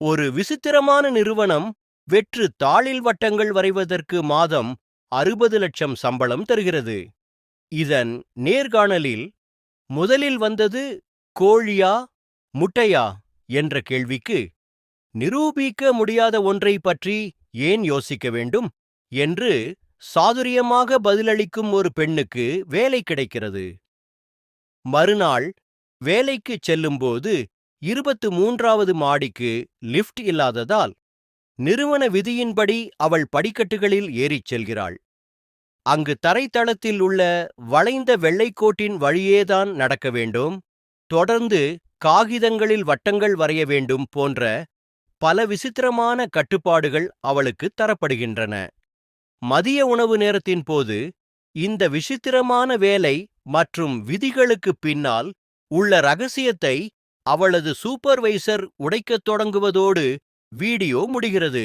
ஒரு விசித்திரமான நிறுவனம் வெற்று தாளில் வட்டங்கள் வரைவதற்கு மாதம் 60 லட்சம் சம்பளம் தருகிறது. இதன் நேர்காணலில் முதலில் வந்தது கோழியா முட்டையா என்ற கேள்விக்கு நிரூபிக்க முடியாத ஒன்றை பற்றி ஏன் யோசிக்க வேண்டும் என்று சாதுரியமாக பதிலளிக்கும் ஒரு பெண்ணுக்கு வேலை கிடைக்கிறது. மறுநாள் வேலைக்கு செல்லும்போது 23வது மாடிக்கு லிஃப்ட் இல்லாததால் நிறுவன விதியின்படி அவள் படிக்கட்டுகளில் ஏறிச் செல்கிறாள். அங்கு தரைத்தளத்தில் உள்ள வளைந்த வெள்ளைக்கோட்டின் வழியேதான் நடக்க வேண்டும், தொடர்ந்து காகிதங்களில் வட்டங்கள் வரைய வேண்டும் போன்ற பல விசித்திரமான கட்டுப்பாடுகள் அவளுக்கு தரப்படுகின்றன. மதிய உணவு நேரத்தின் போது இந்த விசித்திரமான வேலை மற்றும் விதிகளுக்கு பின்னால் உள்ள ரகசியத்தை அவளது சூப்பர்வைசர் உடைக்கத் தொடங்குவதோடு வீடியோ முடிகிறது.